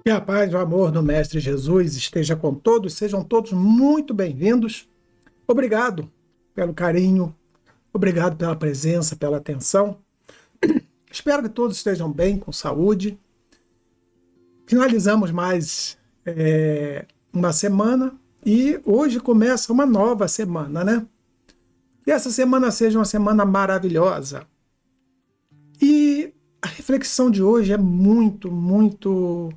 Que a paz e o amor do Mestre Jesus esteja com todos, sejam todos muito bem-vindos. Obrigado pelo carinho, obrigado pela presença, pela atenção. Espero que todos estejam bem, com saúde. Finalizamos mais uma semana e hoje começa uma nova semana, né? Que essa semana seja uma semana maravilhosa. E a reflexão de hoje é muito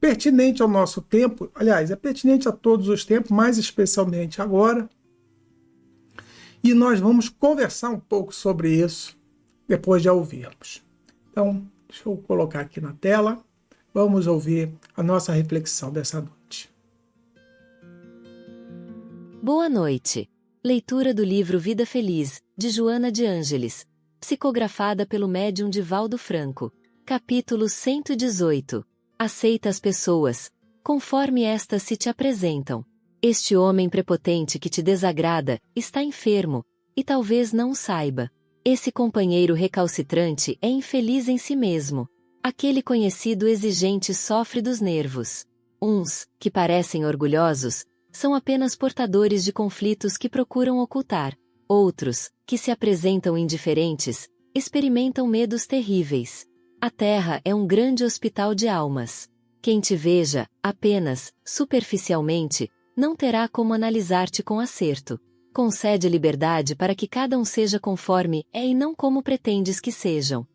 pertinente ao nosso tempo. Aliás, é pertinente a todos os tempos, mas especialmente agora. E nós vamos conversar um pouco sobre isso depois de ouvirmos. Então, deixa eu colocar aqui na tela. Vamos ouvir a nossa reflexão dessa noite. Boa noite. Leitura do livro Vida Feliz, de Joana de Ângeles, psicografada pelo médium Divaldo Franco. Capítulo 118. Aceita as pessoas, conforme estas se te apresentam. Este homem prepotente que te desagrada, está enfermo, e talvez não o saiba. Esse companheiro recalcitrante é infeliz em si mesmo. Aquele conhecido exigente sofre dos nervos. Uns, que parecem orgulhosos, são apenas portadores de conflitos que procuram ocultar. Outros, que se apresentam indiferentes, experimentam medos terríveis. A Terra é um grande hospital de almas. Quem te veja, apenas, superficialmente, não terá como analisar-te com acerto. Concede liberdade para que cada um seja conforme é e não como pretendes que sejam.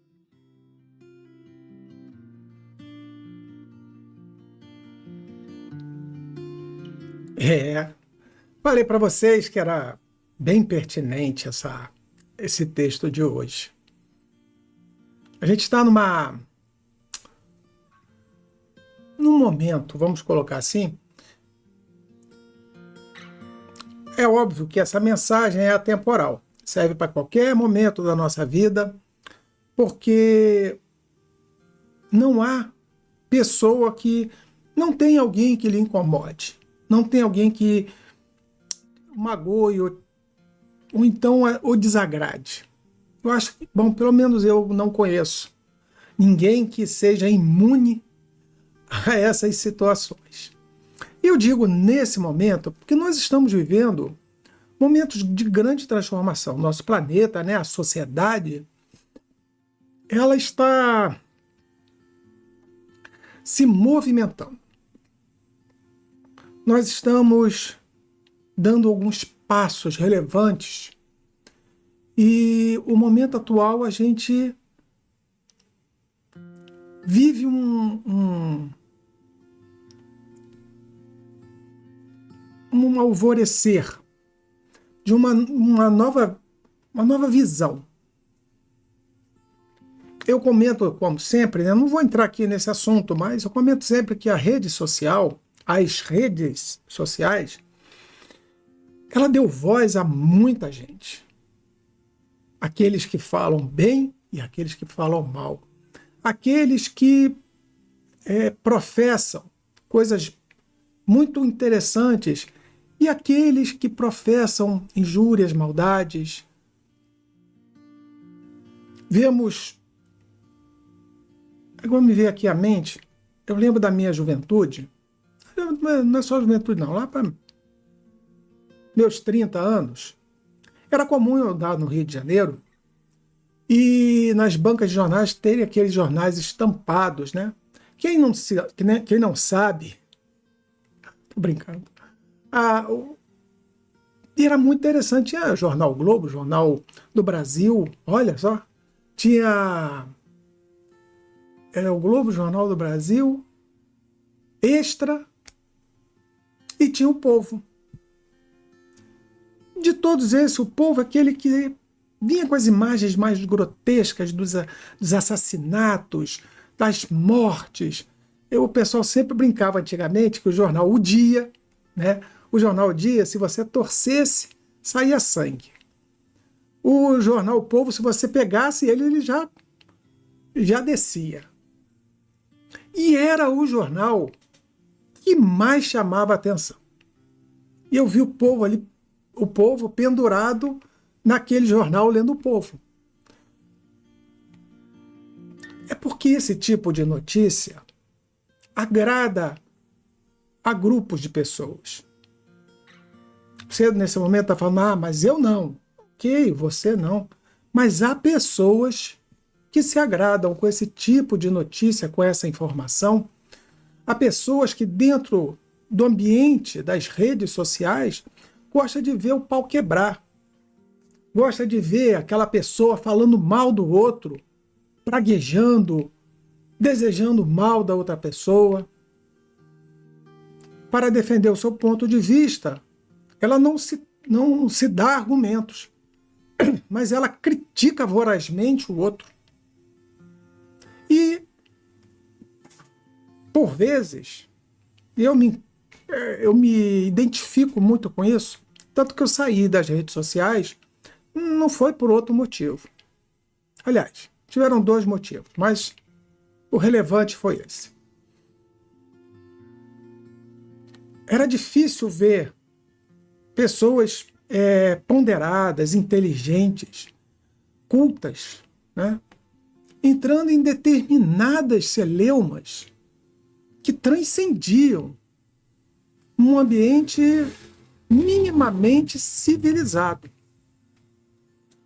Falei para vocês que era bem pertinente esse texto de hoje. A gente está num momento, vamos colocar assim. É óbvio que essa mensagem é atemporal, serve para qualquer momento da nossa vida, porque não há pessoa que não tem alguém que lhe incomode, não tem alguém que magoe ou então o desagrade. Eu acho que, bom, pelo menos eu não conheço ninguém que seja imune a essas situações. E eu digo nesse momento porque nós estamos vivendo momentos de grande transformação. Nosso planeta, né, a sociedade, ela está se movimentando. Nós estamos dando alguns passos relevantes e o momento atual a gente vive um alvorecer de uma nova visão. Eu comento, como sempre, né, não vou entrar aqui nesse assunto, mas eu comento sempre que a rede social, as redes sociais, ela deu voz a muita gente. Aqueles que falam bem e aqueles que falam mal. Aqueles que professam coisas muito interessantes e aqueles que professam injúrias, maldades. Vemos, agora me veio aqui à mente, eu lembro da minha juventude, não é só juventude não, lá para meus 30 anos, era comum eu andar no Rio de Janeiro e nas bancas de jornais terem aqueles jornais estampados, né? Quem não sabe, tô brincando, e era muito interessante, tinha o Jornal Globo, Jornal do Brasil, olha só, tinha o Globo, Jornal do Brasil, Extra, e tinha o Povo. De todos esses, o Povo é aquele que vinha com as imagens mais grotescas dos assassinatos, das mortes. O pessoal sempre brincava antigamente que o jornal O Dia, né? O jornal O Dia, se você torcesse, saía sangue. O jornal O Povo, se você pegasse ele já descia. E era o jornal que mais chamava a atenção. E eu vi o povo ali, o povo pendurado naquele jornal lendo O Povo. É porque esse tipo de notícia agrada a grupos de pessoas. Você, nesse momento, está falando, mas eu não. Ok, você não. Mas há pessoas que se agradam com esse tipo de notícia, com essa informação. Há pessoas que, dentro do ambiente das redes sociais, gostam de ver o pau quebrar. Gosta de ver aquela pessoa falando mal do outro, praguejando, desejando mal da outra pessoa. Para defender o seu ponto de vista, ela não se dá argumentos, mas ela critica vorazmente o outro. E, por vezes, eu me identifico muito com isso, tanto que eu saí das redes sociais, não foi por outro motivo. Aliás, tiveram 2 motivos, mas o relevante foi esse. Era difícil ver pessoas ponderadas, inteligentes, cultas, né, entrando em determinadas celeumas que transcendiam um ambiente minimamente civilizado.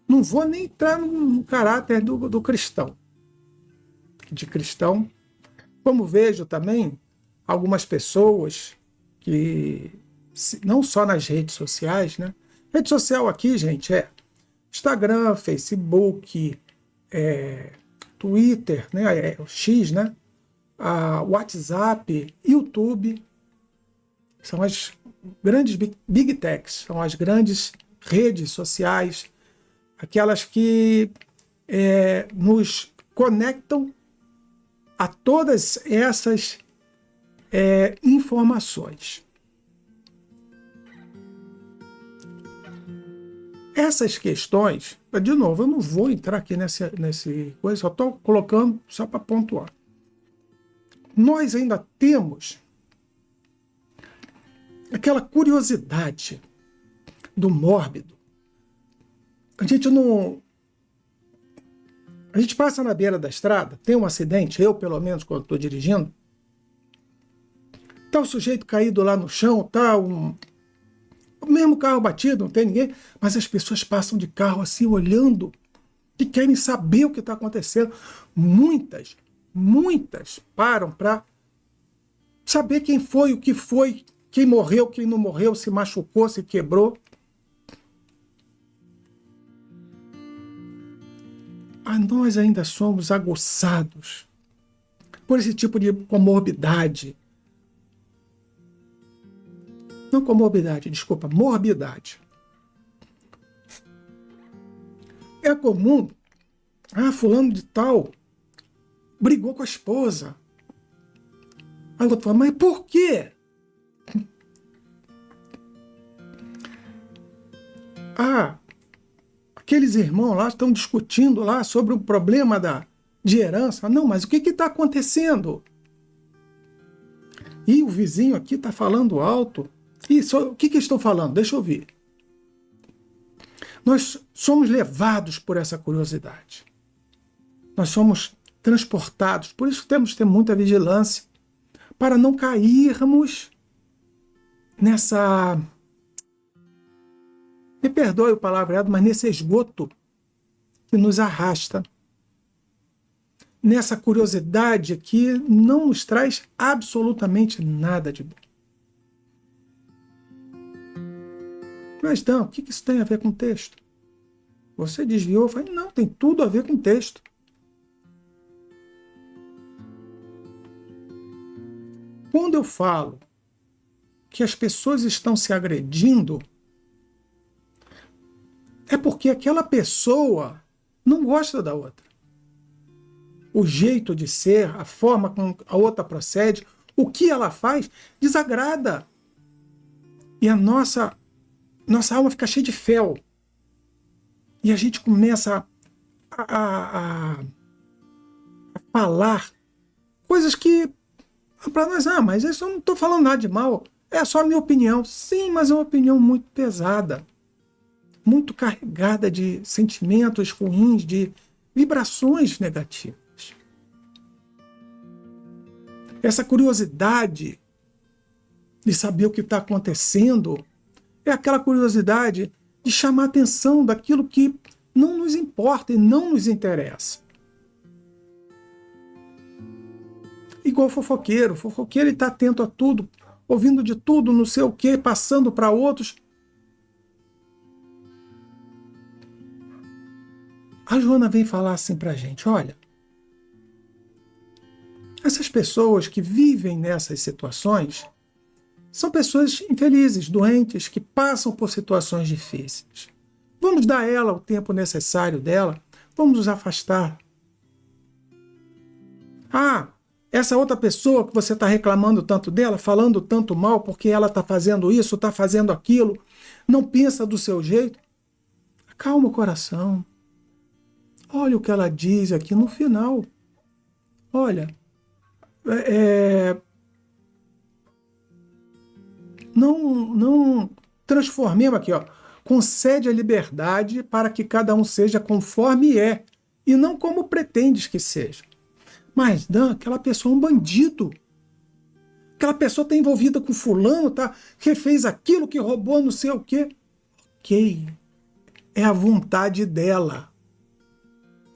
Não vou nem entrar no caráter do cristão. De cristão, como vejo também algumas pessoas que, não só nas redes sociais, né? Rede social aqui, gente, é Instagram, Facebook, Twitter, né? O X, né? WhatsApp, YouTube, são as grandes big techs, são as grandes redes sociais, aquelas que nos conectam a todas essas informações. Essas questões, de novo, eu não vou entrar aqui nesse coisa, só estou colocando só para pontuar. Nós ainda temos aquela curiosidade do mórbido. A gente passa na beira da estrada, tem um acidente, eu pelo menos quando estou dirigindo, está o sujeito caído lá no chão, está o mesmo carro batido, não tem ninguém, mas as pessoas passam de carro assim, olhando, e querem saber o que está acontecendo. Muitas param para saber quem foi, o que foi, quem morreu, quem não morreu, se machucou, se quebrou. Nós ainda somos aguçados por esse tipo de comorbidade. Não comorbidade, desculpa, morbidade. É comum, fulano de tal brigou com a esposa. Aí o outro fala, mas por quê? Aqueles irmãos lá estão discutindo lá sobre o problema de herança. Não, mas o que está acontecendo? E o vizinho aqui está falando alto. O que estão falando? Deixa eu ouvir. Nós somos levados por essa curiosidade. Nós somos transportados. Por isso temos que ter muita vigilância para não cairmos nessa... Me perdoe o palavreado, mas nesse esgoto que nos arrasta. Nessa curiosidade que não nos traz absolutamente nada de bom. Mas não, o que isso tem a ver com o texto? Você desviou, falei, não, tem tudo a ver com o texto. Quando eu falo que as pessoas estão se agredindo, é porque aquela pessoa não gosta da outra. O jeito de ser, a forma como a outra procede, o que ela faz, desagrada. E a nossa alma fica cheia de fel. E a gente começa a falar coisas que, para nós, mas isso eu não estou falando nada de mal, é só a minha opinião. Sim, mas é uma opinião muito pesada, muito carregada de sentimentos ruins, de vibrações negativas. essa curiosidade de saber o que está acontecendo, é aquela curiosidade de chamar a atenção daquilo que não nos importa e não nos interessa. Igual fofoqueiro. Fofoqueiro está atento a tudo, ouvindo de tudo, não sei o quê, passando para outros. A Joana vem falar assim para a gente, olha, essas pessoas que vivem nessas situações são pessoas infelizes, doentes, que passam por situações difíceis. Vamos dar a ela o tempo necessário dela, vamos nos afastar. Ah, essa outra pessoa que você está reclamando tanto dela, falando tanto mal porque ela está fazendo isso, está fazendo aquilo, não pensa do seu jeito. Acalma o coração. Olha o que ela diz aqui no final. Olha, não transformemos aqui, ó. Concede a liberdade para que cada um seja conforme é, e não como pretendes que seja. Mas, Dan, aquela pessoa é um bandido. Aquela pessoa está envolvida com fulano, tá? Que fez aquilo, que roubou não sei o quê. Ok. É a vontade dela.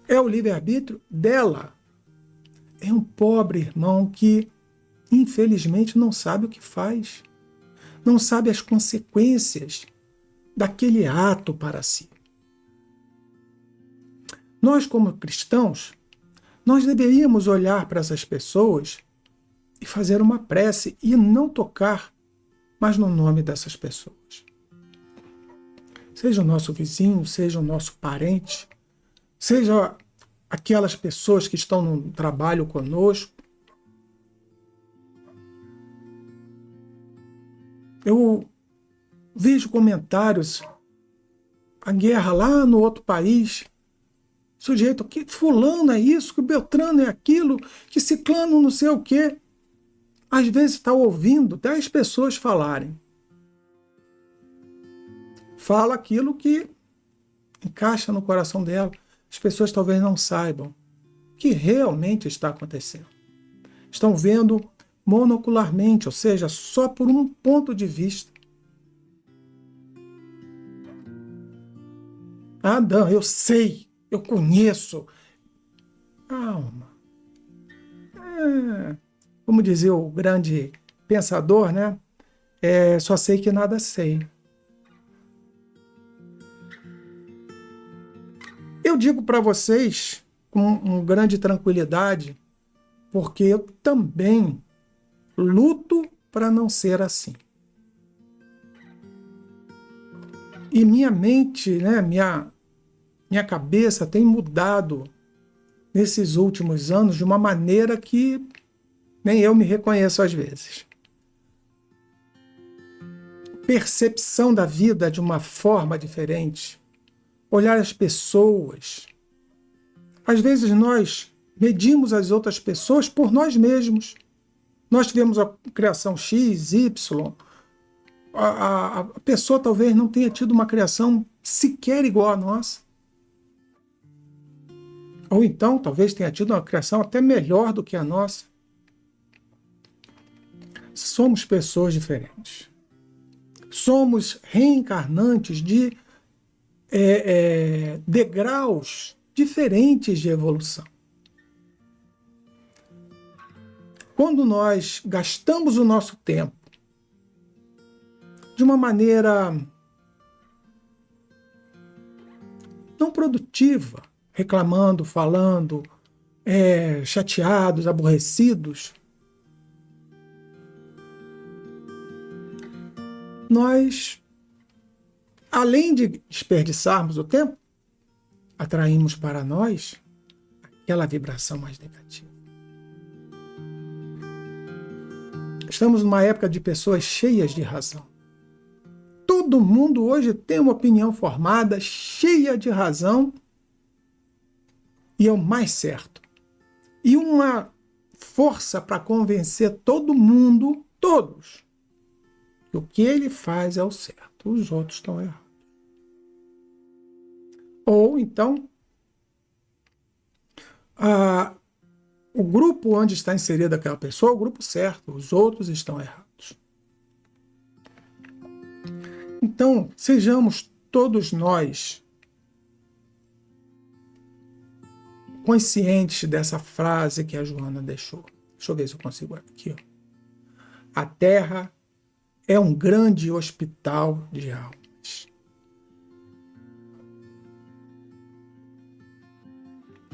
É o livre-arbítrio dela. É um pobre irmão que, infelizmente, não sabe o que faz. Não sabe as consequências daquele ato para si. Nós, como cristãos, nós deveríamos olhar para essas pessoas e fazer uma prece e não tocar mais no nome dessas pessoas. Seja o nosso vizinho, seja o nosso parente, seja aquelas pessoas que estão no trabalho conosco. Eu vejo comentários, a guerra lá no outro país, sujeito, que fulano é isso, que Beltrano é aquilo, que ciclano não sei o quê. Às vezes está ouvindo 10 pessoas falarem. Fala aquilo que encaixa no coração dela. As pessoas talvez não saibam o que realmente está acontecendo. Estão vendo monocularmente, ou seja, só por um ponto de vista. Ah, não, eu sei, eu conheço. Calma. Como dizia o grande pensador, né? Só sei que nada sei. Eu digo para vocês com grande tranquilidade, porque eu também luto para não ser assim. E minha mente, né, minha cabeça tem mudado nesses últimos anos de uma maneira que nem eu me reconheço às vezes. Percepção da vida de uma forma diferente. Olhar as pessoas. Às vezes nós medimos as outras pessoas por nós mesmos. Nós tivemos a criação X, Y. A pessoa talvez não tenha tido uma criação sequer igual à nossa. Ou então, talvez tenha tido uma criação até melhor do que a nossa. Somos pessoas diferentes. Somos reencarnantes de degraus diferentes de evolução. Quando nós gastamos o nosso tempo de uma maneira não produtiva, reclamando, falando, chateados, aborrecidos, nós, além de desperdiçarmos o tempo, atraímos para nós aquela vibração mais negativa. Estamos numa época de pessoas cheias de razão. Todo mundo hoje tem uma opinião formada, cheia de razão, e é o mais certo. E uma força para convencer todo mundo, todos, que o que ele faz é o certo, os outros estão errados. Ou então, o grupo onde está inserida aquela pessoa é o grupo certo, os outros estão errados. Então, sejamos todos nós conscientes dessa frase que a Joana deixou. Deixa eu ver se eu consigo aqui. A Terra é um grande hospital de almas.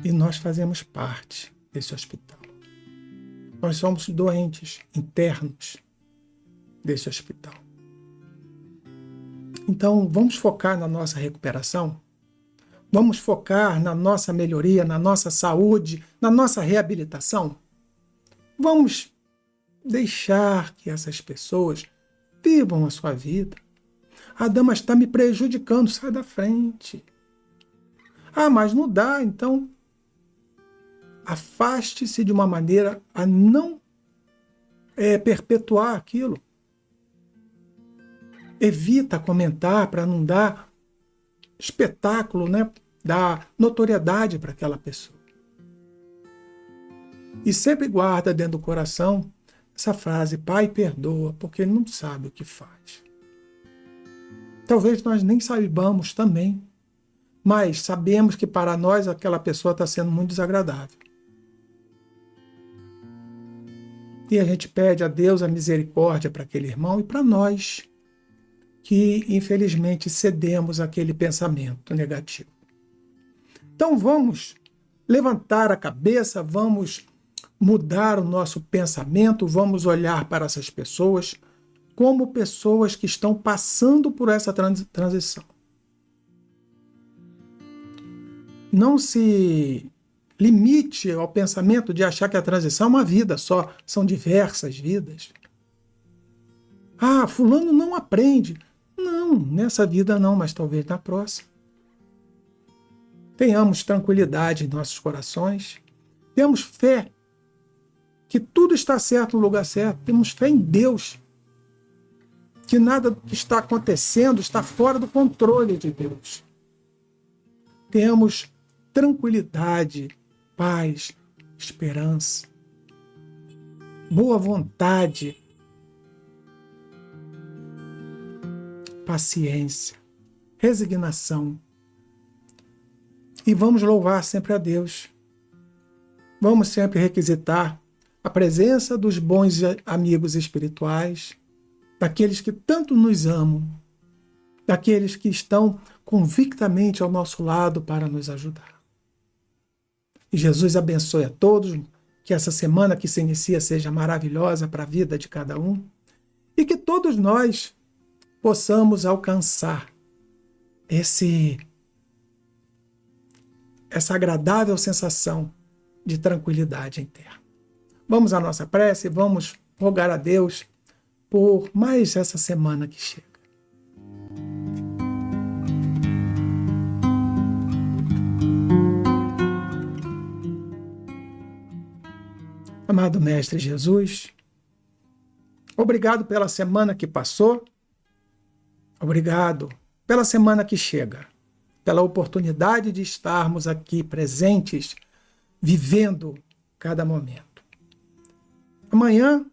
E nós fazemos parte desse hospital. Nós somos doentes internos desse hospital. Então, vamos focar na nossa recuperação? Vamos focar na nossa melhoria, na nossa saúde, na nossa reabilitação? Vamos deixar que essas pessoas vivam a sua vida. A dama está me prejudicando, sai da frente. Ah, mas não dá, então afaste-se de uma maneira a não perpetuar aquilo. Evita comentar para não dar espetáculo, né? Dar notoriedade para aquela pessoa. E sempre guarda dentro do coração essa frase: Pai, perdoa, porque ele não sabe o que faz. Talvez nós nem saibamos também, mas sabemos que para nós aquela pessoa está sendo muito desagradável. E a gente pede a Deus a misericórdia para aquele irmão e para nós, que infelizmente cedemos àquele pensamento negativo. Então vamos levantar a cabeça, vamos mudar o nosso pensamento, vamos olhar para essas pessoas como pessoas que estão passando por essa transição. Não se limite ao pensamento de achar que a transição é uma vida só, são diversas vidas. Ah, fulano não aprende. Não, nessa vida não, mas talvez na próxima. Tenhamos tranquilidade em nossos corações, temos fé que tudo está certo no lugar certo, temos fé em Deus, que nada que está acontecendo está fora do controle de Deus. Temos tranquilidade, paz, esperança, boa vontade, paciência, resignação. E vamos louvar sempre a Deus. Vamos sempre requisitar a presença dos bons amigos espirituais, daqueles que tanto nos amam, daqueles que estão convictamente ao nosso lado para nos ajudar. E Jesus abençoe a todos, que essa semana que se inicia seja maravilhosa para a vida de cada um, e que todos nós possamos alcançar essa agradável sensação de tranquilidade interna. Vamos à nossa prece, vamos rogar a Deus por mais essa semana que chega. Amado Mestre Jesus, obrigado pela semana que passou, obrigado pela semana que chega, pela oportunidade de estarmos aqui presentes, vivendo cada momento. Amanhã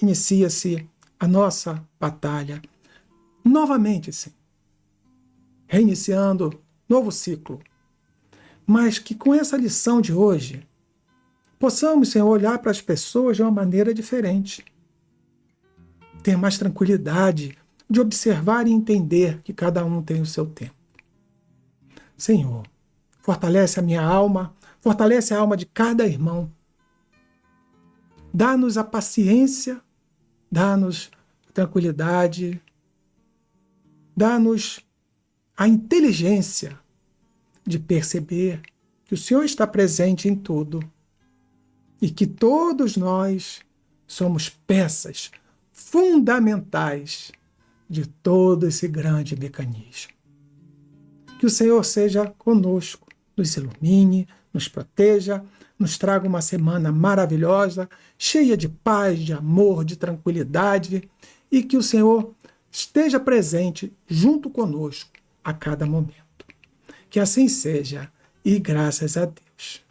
inicia-se a nossa batalha, novamente, sim, reiniciando novo ciclo, mas que com essa lição de hoje, possamos, Senhor, olhar para as pessoas de uma maneira diferente, ter mais tranquilidade de observar e entender que cada um tem o seu tempo. Senhor, fortalece a minha alma, fortalece a alma de cada irmão. Dá-nos a paciência, dá-nos a tranquilidade, dá-nos a inteligência de perceber que o Senhor está presente em tudo e que todos nós somos peças fundamentais de todo esse grande mecanismo. Que o Senhor seja conosco, nos ilumine, nos proteja, nos traga uma semana maravilhosa, cheia de paz, de amor, de tranquilidade, e que o Senhor esteja presente junto conosco a cada momento. Que assim seja, e graças a Deus.